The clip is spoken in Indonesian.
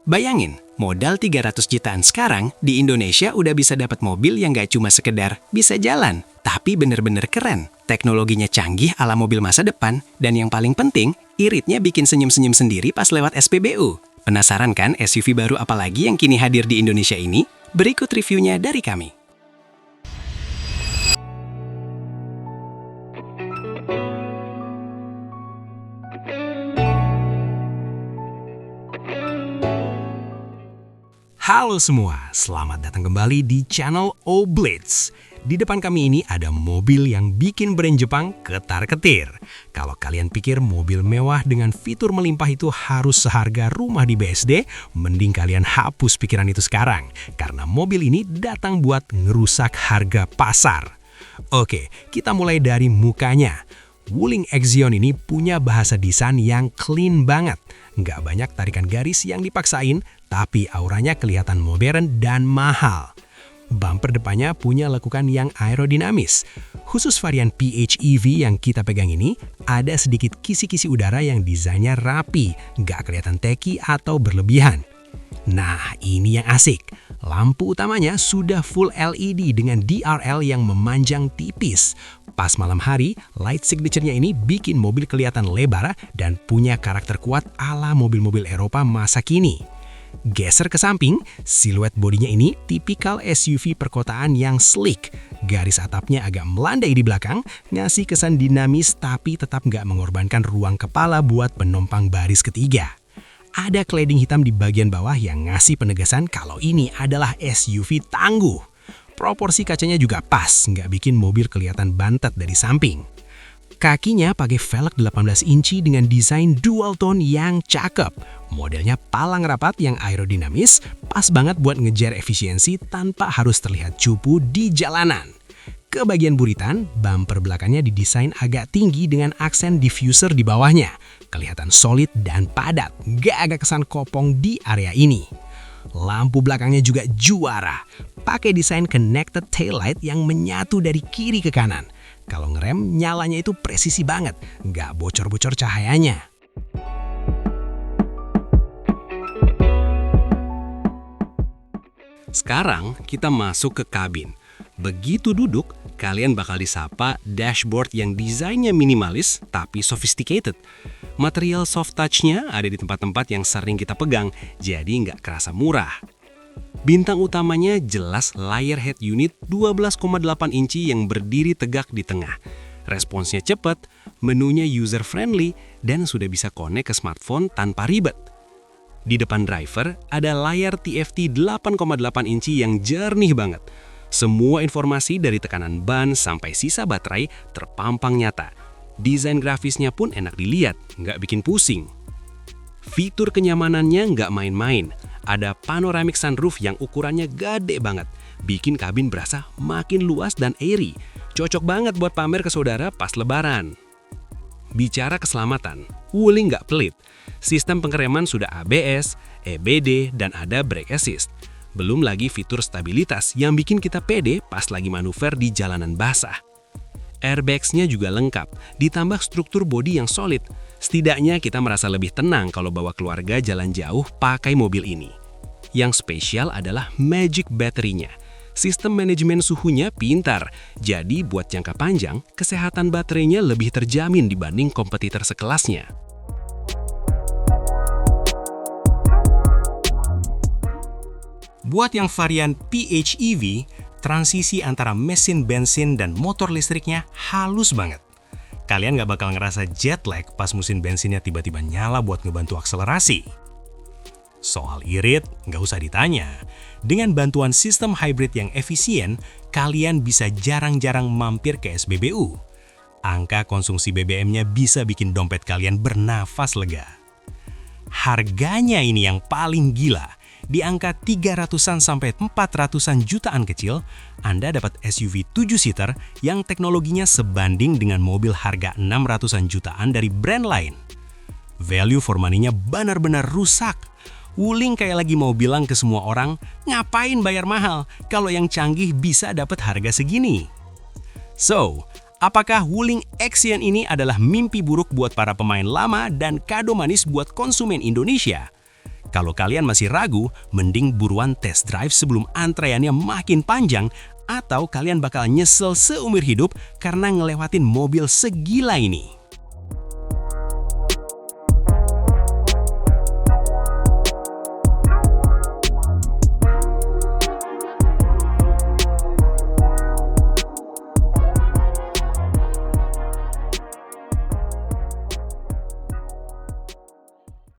Bayangin, modal 300 jutaan sekarang, di Indonesia udah bisa dapat mobil yang gak cuma sekedar bisa jalan, tapi bener-bener keren. Teknologinya canggih ala mobil masa depan, dan yang paling penting, iritnya bikin senyum-senyum sendiri pas lewat SPBU. Penasaran kan SUV baru apa lagi yang kini hadir di Indonesia ini? Berikut reviewnya dari kami. Halo semua, selamat datang kembali di channel O-Blitz. Di depan kami ini ada mobil yang bikin brand Jepang ketar-ketir. Kalau kalian pikir mobil mewah dengan fitur melimpah itu harus seharga rumah di BSD, mending kalian hapus pikiran itu sekarang. Karena mobil ini datang buat ngerusak harga pasar. Oke, kita mulai dari mukanya. Wuling Exion ini punya bahasa desain yang clean banget. Nggak banyak tarikan garis yang dipaksain, tapi auranya kelihatan modern dan mahal. Bumper depannya punya lekukan yang aerodinamis. Khusus varian PHEV yang kita pegang ini, ada sedikit kisi-kisi udara yang desainnya rapi, nggak kelihatan tacky atau berlebihan. Nah, ini yang asik. Lampu utamanya sudah full LED dengan DRL yang memanjang tipis. Pas malam hari, light signature-nya ini bikin mobil kelihatan lebar dan punya karakter kuat ala mobil-mobil Eropa masa kini. Geser ke samping, siluet bodinya ini tipikal SUV perkotaan yang sleek. Garis atapnya agak melandai di belakang, ngasih kesan dinamis tapi tetap nggak mengorbankan ruang kepala buat penumpang baris ketiga. Ada cladding hitam di bagian bawah yang ngasih penegasan kalau ini adalah SUV tangguh. Proporsi kacanya juga pas, nggak bikin mobil kelihatan bantet dari samping. Kakinya pakai velg 18 inci dengan desain dual tone yang cakep. Modelnya palang rapat yang aerodinamis, pas banget buat ngejar efisiensi tanpa harus terlihat cupu di jalanan. Ke bagian buritan, bumper belakangnya didesain agak tinggi dengan aksen diffuser di bawahnya. Kelihatan solid dan padat, nggak agak kesan kopong di area ini. Lampu belakangnya juga juara, pakai desain connected taillight yang menyatu dari kiri ke kanan. Kalau ngerem, nyalanya itu presisi banget, nggak bocor-bocor cahayanya. Sekarang kita masuk ke kabin. Begitu duduk, kalian bakal disapa dashboard yang desainnya minimalis tapi sophisticated. Material soft touch-nya ada di tempat-tempat yang sering kita pegang, jadi nggak kerasa murah. Bintang utamanya jelas layar head unit 12,8 inci yang berdiri tegak di tengah. Responsnya cepat, menunya user-friendly, dan sudah bisa connect ke smartphone tanpa ribet. Di depan driver, ada layar TFT 8,8 inci yang jernih banget. Semua informasi dari tekanan ban sampai sisa baterai terpampang nyata. Desain grafisnya pun enak dilihat, nggak bikin pusing. Fitur kenyamanannya nggak main-main. Ada panoramic sunroof yang ukurannya gede banget, bikin kabin berasa makin luas dan airy. Cocok banget buat pamer ke saudara pas lebaran. Bicara keselamatan, Wuling nggak pelit. Sistem pengereman sudah ABS, EBD, dan ada brake assist. Belum lagi fitur stabilitas yang bikin kita pede pas lagi manuver di jalanan basah. Airbags-nya juga lengkap, ditambah struktur bodi yang solid. Setidaknya kita merasa lebih tenang kalau bawa keluarga jalan jauh pakai mobil ini. Yang spesial adalah Magic Battery-nya. Sistem manajemen suhunya pintar, jadi buat jangka panjang, kesehatan baterainya lebih terjamin dibanding kompetitor sekelasnya. Buat yang varian PHEV, transisi antara mesin bensin dan motor listriknya halus banget. Kalian nggak bakal ngerasa jet lag pas mesin bensinnya tiba-tiba nyala buat ngebantu akselerasi. Soal irit, nggak usah ditanya. Dengan bantuan sistem hybrid yang efisien, kalian bisa jarang-jarang mampir ke SPBU. Angka konsumsi BBM-nya bisa bikin dompet kalian bernafas lega. Harganya ini yang paling gila. Di angka 300-an sampai 400-an jutaan kecil, Anda dapat SUV 7-seater yang teknologinya sebanding dengan mobil harga 600-an jutaan dari brand lain. Value for money-nya benar-benar rusak. Wuling kayak lagi mau bilang ke semua orang, ngapain bayar mahal kalau yang canggih bisa dapat harga segini? So, apakah Wuling Exion ini adalah mimpi buruk buat para pemain lama dan kado manis buat konsumen Indonesia? Kalau kalian masih ragu, mending buruan test drive sebelum antreannya makin panjang atau kalian bakal nyesel seumur hidup karena ngelewatin mobil segila ini.